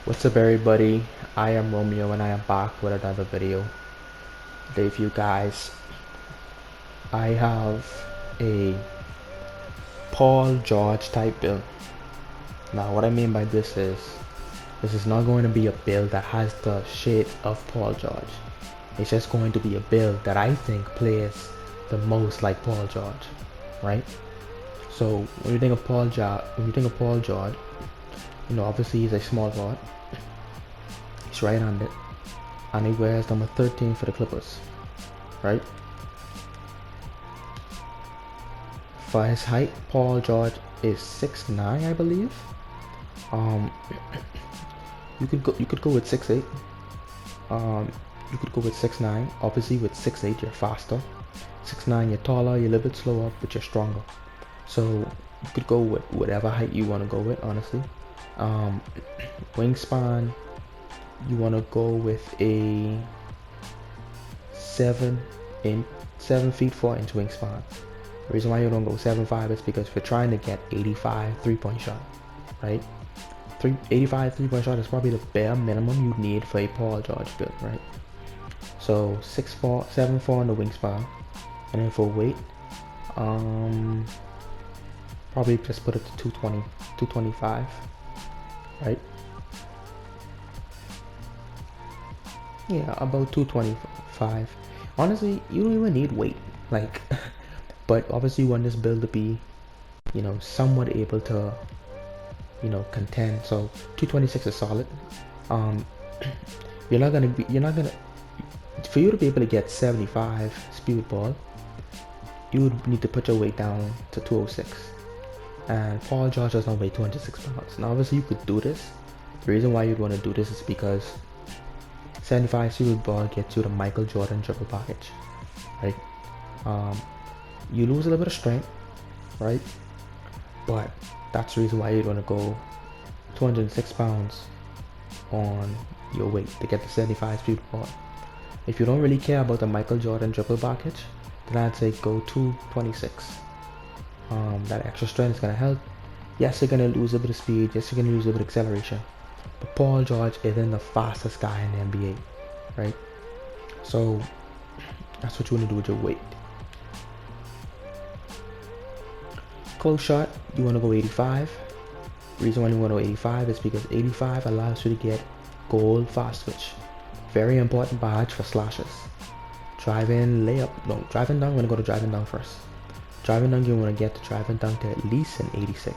What's up everybody, I am Romeo and I am back with another video. Today for you guys, I have a Paul George type build. Now what I mean by this is not going to be a build that has the shade of Paul George. It's just going to be a build that I think plays the most like Paul George, right? So when you think of Paul George, you know, obviously he's a small forward. He's right-handed, and he wears number 13 for the Clippers, right? For his height, Paul George is 6'9", I believe. Um, you could go with 6'8". You could go with 6'9". Obviously, with 6'8", you're faster. 6'9", you're taller, you're a little bit slower, but you're stronger. So you could go with whatever height you want to go with, honestly. Wingspan, you want to go with a 7 feet 4 inch wingspan. The reason why you don't go 7'5" is because if you're trying to get 85 3-point shot, right? 85 3-point shot is probably the bare minimum you need for a Paul George build, right? So 6'4", 7'4" on the wingspan, and then for weight, probably just put it to 220, 225, right? Yeah, about 225. Honestly, you don't even need weight, like, but obviously you want this build to be, you know, somewhat able to, you know, contend. So 226 is solid. You're not gonna, for you to be able to get 75 speed ball, you would need to put your weight down to 206. And Paul George does not weigh 206 pounds. Now obviously you could do this. The reason why you'd want to do this is because 75 speed ball gets you the Michael Jordan triple package, right? You lose a little bit of strength, right? But that's the reason why you'd want to go 206 pounds on your weight to get the 75 speed ball. If you don't really care about the Michael Jordan triple package, then I'd say go 226. That extra strength is gonna help. Yes, you're gonna lose a bit of speed. Yes, you're gonna lose a bit of acceleration. But Paul George isn't the fastest guy in the NBA, right? So that's what you want to do with your weight. Close shot, you want to go 85. The reason why you want to go 85 is because 85 allows you to get gold fast switch. Very important badge for slashes. Drive-in layup, no, drive-in dunk, I'm going to go to drive-in dunk first. Drive-in dunk, you want to get the drive-in dunk to at least an 86.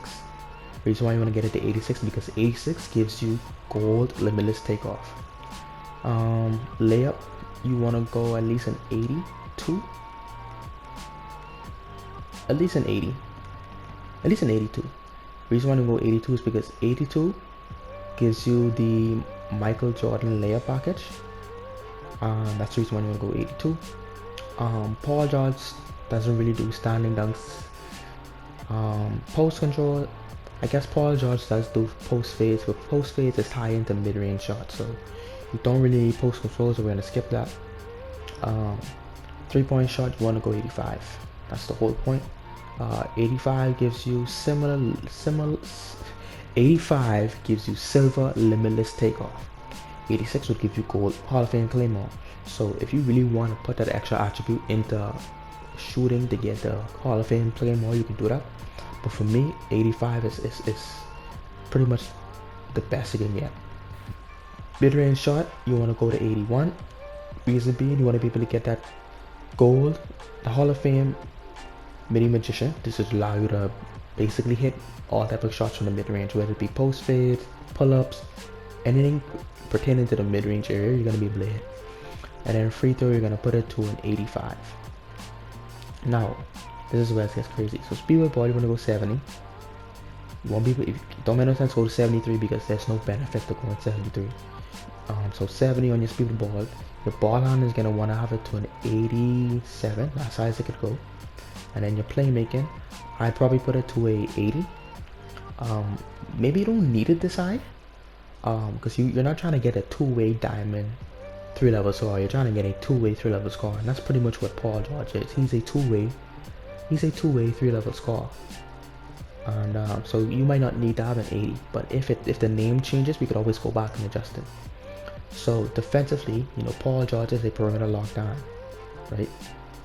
The reason why you want to get it to 86 is because 86 gives you gold limitless takeoff. Layup, you want to go at least an 82. At least an 80. At least an 82. The reason why you go 82 is because 82 gives you the Michael Jordan layup package. That's the reason why you want to go 82. Paul George doesn't really do standing dunks. Post control, I guess Paul George does do post fades, but post fades is high into mid-range shots, so you don't really need post control, so we're gonna skip that. 3-point shot, you want to go 85. That's the whole point. 85 gives you similar 85 gives you silver limitless takeoff. 86 would give you gold Hall of Fame Claymore. So if you really want to put that extra attribute into shooting to get the Hall of Fame Claymore, you can do that. But for me, 85 is pretty much the best you can get. Mid-range shot, you want to go to 81. Reason being, you want to be able to get that gold, the Hall of Fame Midi Magician. This would allow you to basically hit all type of shots from the mid-range, whether it be post fades, pull-ups, anything pertaining to the mid-range area, you're going to be able to hit. And then free throw, you're going to put it to an 85. Now, this is where it gets crazy. So speed with ball, you want to go 70. You won't be, if it don't make no sense, go to 73 because there's no benefit to going 73. So 70 on your speed with ball. Your ball handler is going to want to have it to an 87. That's how high as it could go. And then your playmaking, I'd probably put it to a 80. Maybe you don't need it this high, because you're not trying to get a two-way diamond 3-level score. You're trying to get a two-way 3-level score, and that's pretty much what Paul George is. He's a two-way He's a two-way, three-level score. And so you might not need to have an 80, but if the name changes, we could always go back and adjust it. So defensively, Paul George is a perimeter lockdown, right?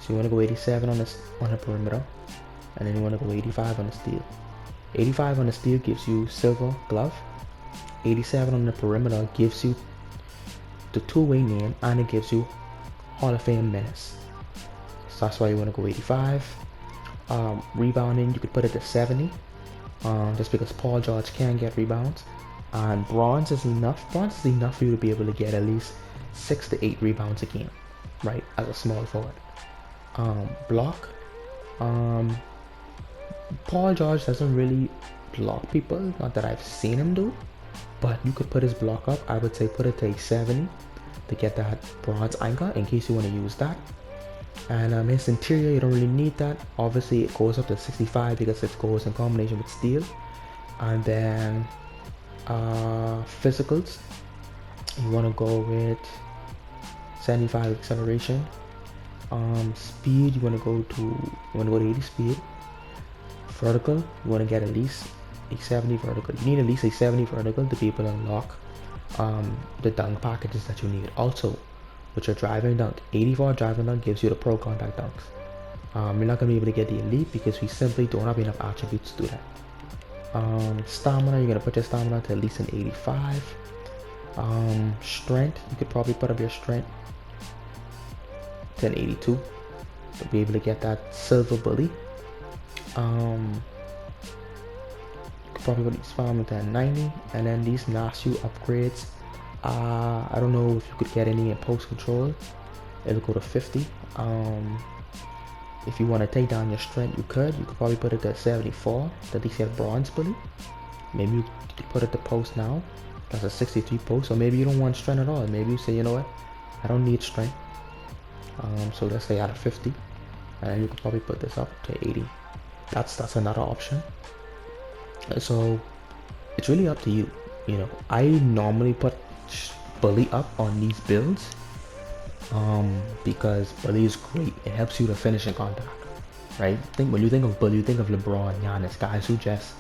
So you want to go 87 on the perimeter, and then you want to go 85 on the steal. 85 on the steal gives you silver glove. 87 on the perimeter gives you the two-way name, and it gives you Hall of Fame minutes. So that's why you want to go 85. Rebounding, you could put it to 70. Just because Paul George can get rebounds, and bronze is enough for you to be able to get at least 6 to 8 rebounds a game, right, as a small forward. Block, Paul George doesn't really block people, not that I've seen him do, but you could put his block up. I would say put it to a 70 to get that bronze anchor in case you want to use that. And his interior, you don't really need that. Obviously it goes up to 65 because it goes in combination with steel. And then physicals, you want to go with 75 acceleration. Speed, you want to go to 80 speed. Vertical, you want to get at least a 70 vertical. You need at least a 70 vertical to be able to unlock the dunk packages that you need. Also, with your driving dunk, 84 driving dunk gives you the pro contact dunks. You're not going to be able to get the elite because we simply don't have enough attributes to do that. Stamina, you're going to put your stamina to at least an 85. Strength, you could probably put up your strength to an 82 to be able to get that silver bully. You could probably put these farming to 90, and then these last few upgrades, I don't know if you could get any in post control. It'll go to 50. If you want to take down your strength, you could probably put it to 74 to at least get bronze bully. Maybe you could put it to post now. That's a 63 post. So maybe you don't want strength at all. Maybe you say, you know what, I don't need strength. So let's say out of 50, and then you could probably put this up to 80. That's another option. So it's really up to you. I normally put bully up on these builds because bully is great. It helps you to finish in contact, right? When you think of bully, you think of LeBron, Giannis, guys who just,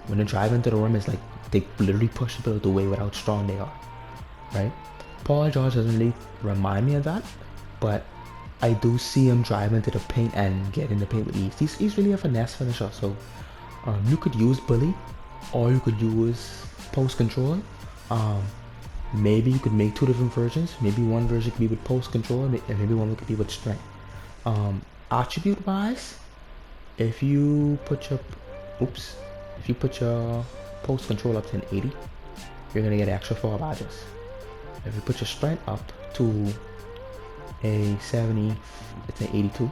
when they drive into the rim, it's like they literally push the build away with how strong they are, right? Paul George doesn't really remind me of that, but I do see him drive into the paint and get in the paint with ease. He's really a finesse finisher, so you could use bully, or you could use post control. Maybe you could make two different versions. Maybe one version could be with post control, and maybe one could be with strength. Attribute wise, if you put your post control up to an 80, you're gonna get extra 4 badges. If you put your strength up to a 70, it's an 82,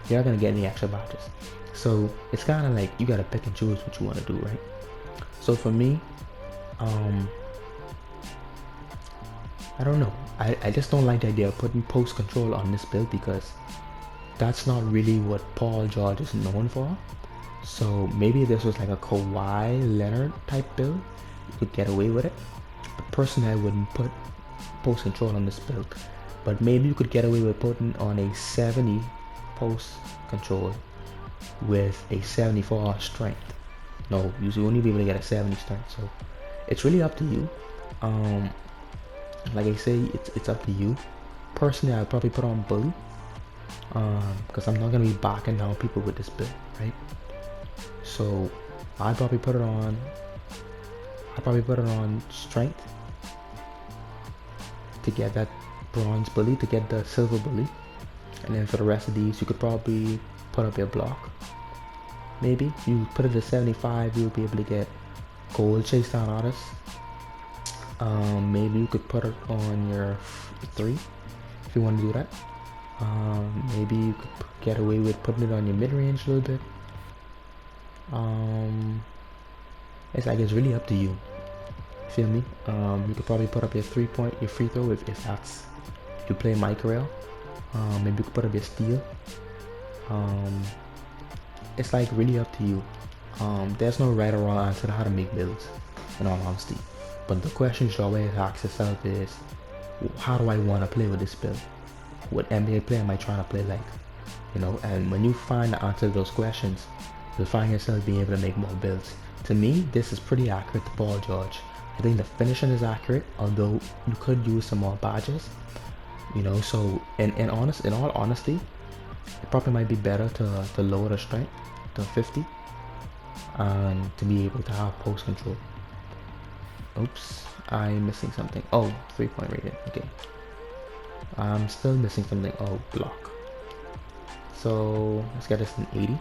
you're not gonna get any extra badges. So it's kind of like you gotta pick and choose what you want to do, right? So for me, I don't know. I just don't like the idea of putting post control on this build because that's not really what Paul George is known for. So maybe if this was like a Kawhi Leonard type build, you could get away with it. But personally, I wouldn't put post control on this build. But maybe you could get away with putting on a 70 post control with a 74 strength. No, you should only be able to get a 70 strength. So it's really up to you. Like I say, it's up to you. Personally, I'd probably put on bully because I'm not gonna be backing down people with this build, right? So I'd probably put it on. Strength to get that bronze bully, to get the silver bully, and then for the rest of these, you could probably put up your block. Maybe you put it to 75, you'll be able to get gold chase down artists. Maybe you could put it on your 3 if you want to do that. Maybe you could get away with putting it on your mid-range a little bit. It's really up to you. Feel me? You could probably put up your 3-point, your free throw if you play Mike Rail. Maybe you could put up your steal. It's really up to you. There's no right or wrong answer to how to make builds, in all honesty. But the question you should always ask yourself is, how do I want to play with this build? What NBA player am I trying to play like? And when you find the answer to those questions, you'll find yourself being able to make more builds. To me, this is pretty accurate to Paul George. I think the finishing is accurate, although you could use some more badges. So in all honesty, it probably might be better to lower the strength to 50 and to be able to have post control. Oops, I'm missing something. Oh, 3-point rating. Okay. I'm still missing something. Oh, block. So let's get this in 80.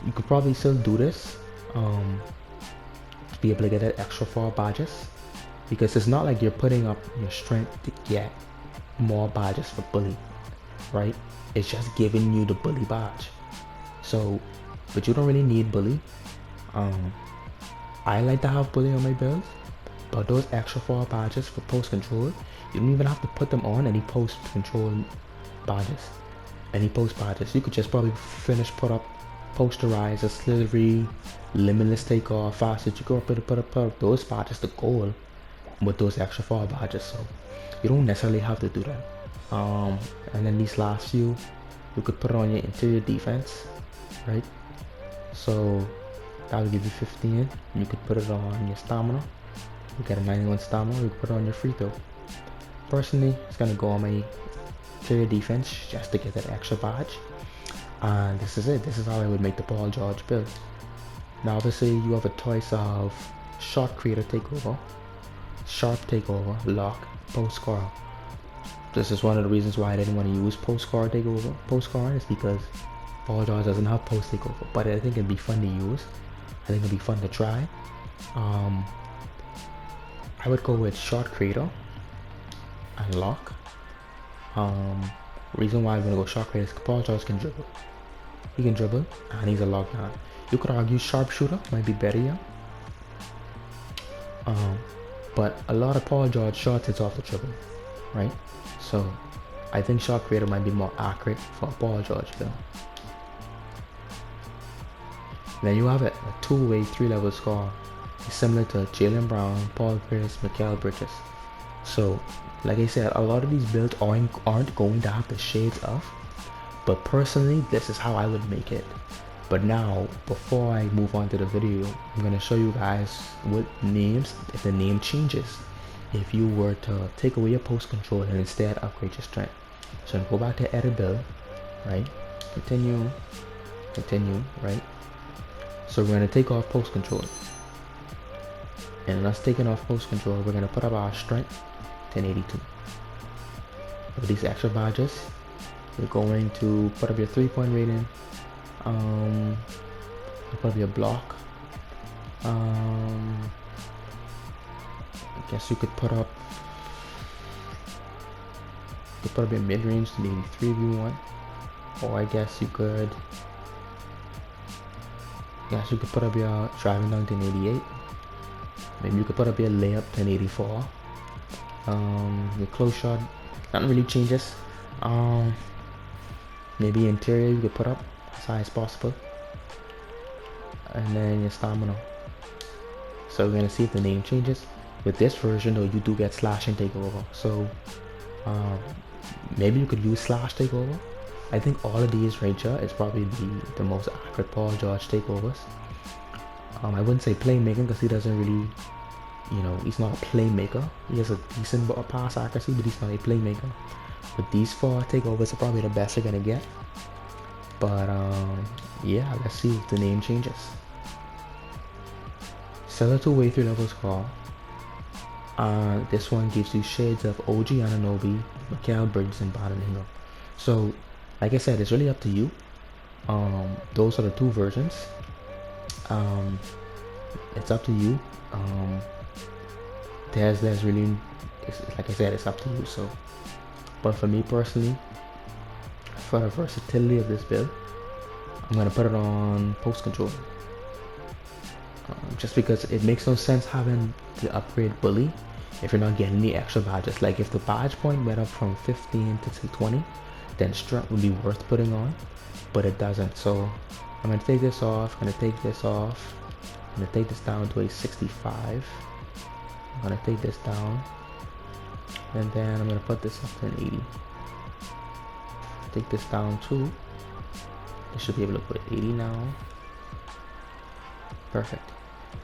You could probably still do this to be able to get that extra 4 badges, because it's not like you're putting up your strength to get more badges for bully, right? It's just giving you the bully badge. So, but you don't really need bully. I like to have bully on my builds, but those extra 4 badges for post control, you don't even have to put them on any post control badges. Any post badges, you could just probably put up posterize, auxiliary, limitless takeoff, fastest. You go put up those badges to goal with those extra 4 badges. So you don't necessarily have to do that. And then these last few, you could put it on your interior defense, right? So that will give you 15. You could put it on your stamina. You get a 91 stamina. You could put it on your free throw. Personally, it's gonna go on my interior defense just to get that extra badge. And this is it. This is how I would make the Paul George build. Now obviously you have a choice of shot creator takeover, sharp takeover, lock, post scorer. This is one of the reasons why I didn't want to use post scorer takeover. Post scorer is because Paul George doesn't have post takeover, but I think it'd be fun to use. I think it'd be fun to try. I would go with shot creator and lock. Reason why I'm gonna go shot creator is Paul George can dribble. He can dribble and he's a lockdown. You could argue sharpshooter might be better, yeah. But a lot of Paul George shots is off the dribble, right? So I think shot creator might be more accurate for a Paul George build. Then you have it, a two-way 3-level score. It's similar to Jaylen Brown, Paul Pierce, Mikal Bridges. So like I said, a lot of these builds aren't going to have the shades of, but personally this is how I would make it. But now, before I move on to the video, I'm going to show you guys what names, if the name changes, if you were to take away your post control and instead upgrade your strength. So go back to edit build, right? Continue, right? So we're going to take off post control. And us taking off post control, we're going to put up our strength 1082. With these extra badges, you're going to put up your 3-point rating. Put up your block. I guess you could put up your mid range to maybe 3 if you want, or I guess you could put up your driving dunk 1088. Maybe you could put up your layup 1084. Your close shot, nothing really changes. Maybe interior you could put up as high as possible, and then your stamina. So we're gonna see if the name changes. With this version though, you do get slash and takeover. So maybe you could use slash takeover. I think all of these right here is probably the most accurate Paul George takeovers. I wouldn't say playmaking because he doesn't really, he's not a playmaker. He has a decent pass accuracy, but he's not a playmaker. But these 4 takeovers are probably the best you're gonna get. But yeah, let's see if the name changes. Sell it to way 3-level score. This one gives you shades of OG Anunoby, Mikal Bridges, and Brandon Ingram. So like I said, it's really up to you. Those are the 2 versions. It's up to you. There's really, like I said, it's up to you. So, but for me personally, for the versatility of this build, I'm gonna put it on post control. Just because it makes no sense having to upgrade bully if you're not getting any extra badges. Like if the badge point went up from 15 to say 20, then strength would be worth putting on, but it doesn't. So I'm gonna take this off, I'm gonna take this off, I'm gonna take this down to a 65, I'm gonna take this down, and then I'm gonna put this up to an 80. Take this down too, It should be able to put 80 now. Perfect.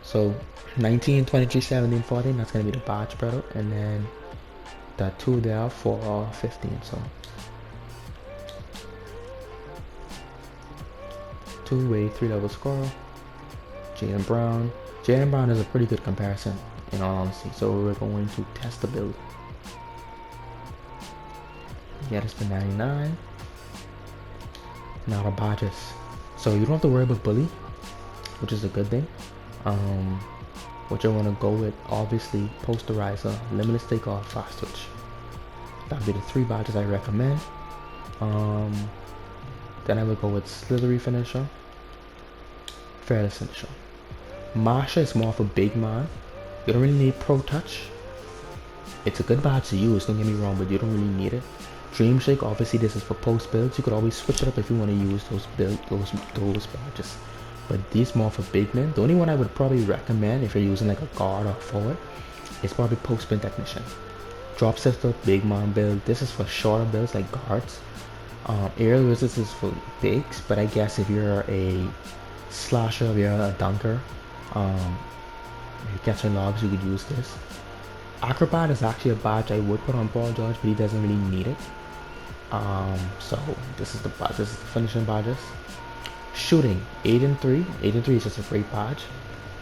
So 19, 23, 17, 14, that's going to be the badge spread out. And then that 2 there for 15. So 2-way, 3-level score. Jaylen Brown. Jaylen Brown is a pretty good comparison in all honesty. So we're going to test the build. Get us to 99. Now the badges. So you don't have to worry about bully, which is a good thing. What you want to go with, obviously, posterizer, limitless takeoff, fast switch. That'd be the 3 badges I recommend. Then I would go with slithery finisher, fearless finisher. Marsha is more of a big man. You don't really need pro touch. It's a good badge to use, don't get me wrong, but you don't really need it. Dream Shake, obviously this is for post builds. You could always switch it up if you want to use those badges. But these more for big men. The only one I would probably recommend if you're using like a guard or forward is probably post spin technician. Drop sister, big man build. This is for shorter builds like guards. Aerial resist is for bigs, but I guess if you're a slasher, if you're a dunker, if you're catching logs, you could use this. Acrobat is actually a badge I would put on Paul George, but he doesn't really need it. So this is the badge. This is the finishing badges. Shooting 8 and 3. 8 and 3 is just a great badge.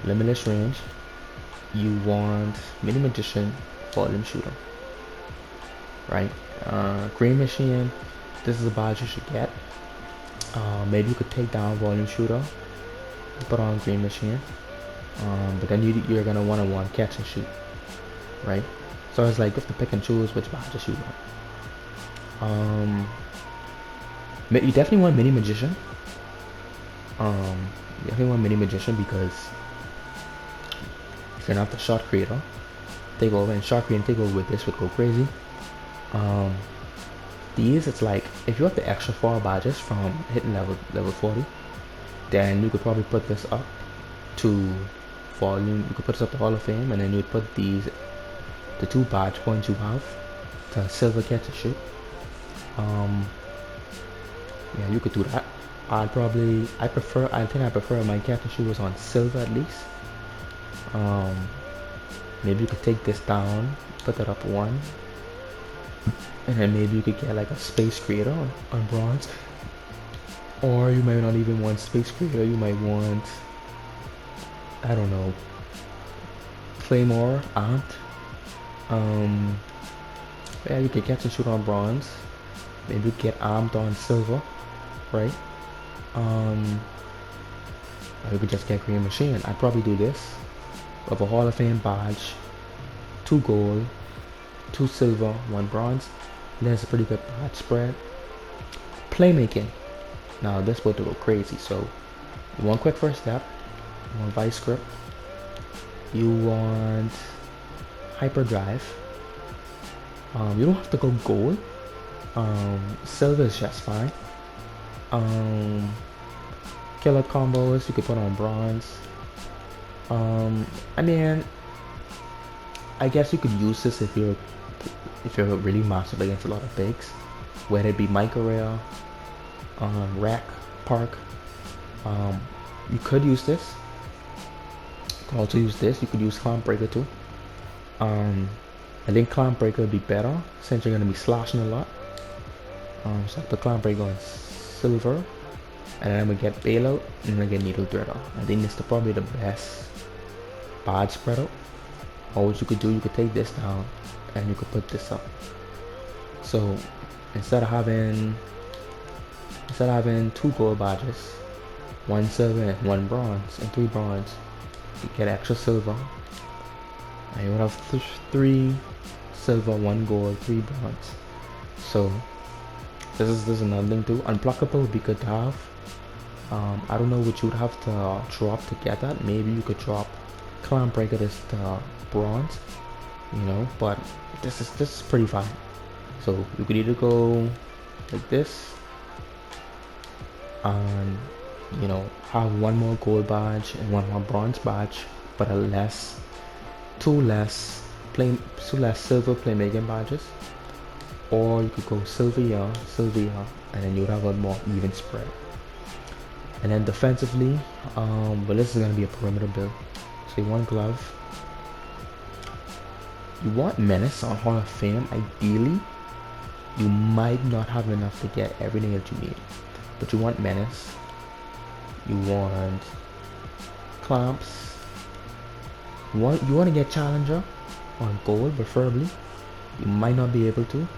Limitless range. You want mini magician, volume shooter, right? Green machine. This is a badge you should get. Maybe you could take down volume shooter, put on green machine, but then you're gonna want catch and shoot, right? So it's like you have to pick and choose which badges you want. You definitely want mini magician. You definitely want mini magician because if you're not the shot creator, take over, and shot creator and take over with this would go crazy. These, it's like if you have the extra 4 badges from hitting level 40, then you could probably put this up to volume. You could put this up to Hall of Fame, and then you would put these, the 2 badge points you have, to silver catch and shoot. Yeah, you could do that. I think I prefer my catch and shoot was on silver at least. Maybe you could take this down, put that up 1. And then maybe you could get like a space creator on bronze. Or you might not even want space creator, you might want, I don't know, Claymore, Ant. Yeah, you could catch and shoot on bronze. Maybe you get armed on silver, right? Or you could just get green machine. I'd probably do this. Of a Hall of Fame badge, 2 gold, 2 silver, 1 bronze. There's a pretty good badge spread. Playmaking. Now this about to go crazy. So you want quick first step, you want vice grip, you want hyperdrive. You don't have to go gold. Silver is just fine. Killer combos you could put on bronze. I mean, I guess you could use this if you're really massive against a lot of bigs, whether it be Micro Rail, Rack, Park. You could use this. You could also use this. You could use Clamp Breaker too. I think Clamp Breaker would be better since you're gonna be slashing a lot. So I put Clamp Breaker on silver, and then I'm gonna get Bailout, and I'm gonna get Needle Threader. I think this is probably the best badge spread out. Or what you could do, you could take this down and you could put this up. So instead of having 2 gold badges, 1 silver and 1 bronze and 3 bronze, you get extra silver, and you would have 3 silver, 1 gold, 3 bronze. So this is another thing too. Unpluckable would be good to have. I don't know what you would have to drop to get that. Maybe you could drop Clamp Breaker this to bronze, you know, but this is pretty fine. So you could either go like this and, you know, have 1 more gold badge and 1 more bronze badge, but two less silver playmaking badges. Or you could go silver here, and then you would have a more even spread. And then defensively, well, this is gonna be a perimeter build. So you want glove. You want menace on Hall of Fame. Ideally, you might not have enough to get everything that you need, but you want menace. You want clamps. You want to get challenger on gold, preferably. You might not be able to.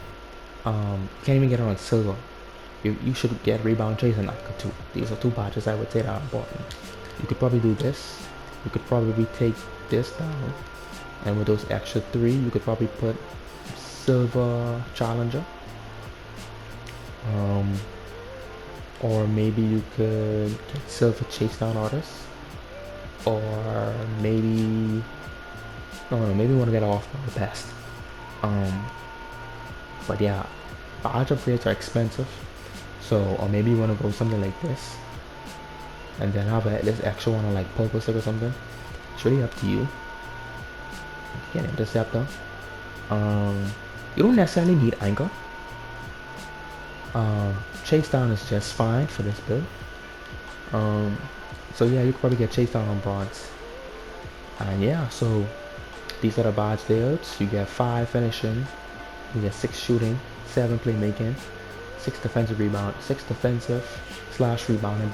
Can't even get it on silver. You should get rebound chase and Naka too. These are two badges I would say that are important. You could probably do this. You could probably take this down, and with those extra 3, you could probably put silver challenger. Or maybe you could get silver chase down artists, or maybe maybe you want to get off the best. But yeah, badge upgrades are expensive, so or maybe you want to go something like this, and then have this extra one on like purple stick or something. It's really up to you. Get interceptor. You don't necessarily need anchor. Chase down is just fine for this build. So yeah, you could probably get chase down on bronze. And yeah, so these are the badge layouts. You get 5 finishing, you get 6 shooting, 7 playmaking, 6 defensive rebound, 6 defensive / rebounding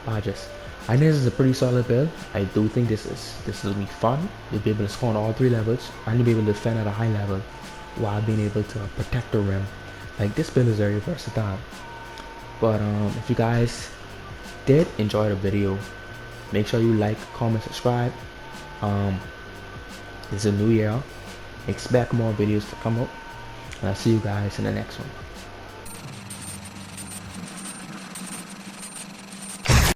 badges. I think this is a pretty solid build. I do think this will be fun. You'll be able to score on all 3 levels, and you'll be able to defend at a high level while being able to protect the rim. Like, this build is very versatile. But if you guys did enjoy the video, make sure you like, comment, subscribe. It's a new year. Expect more videos to come up, and I'll see you guys in the next one.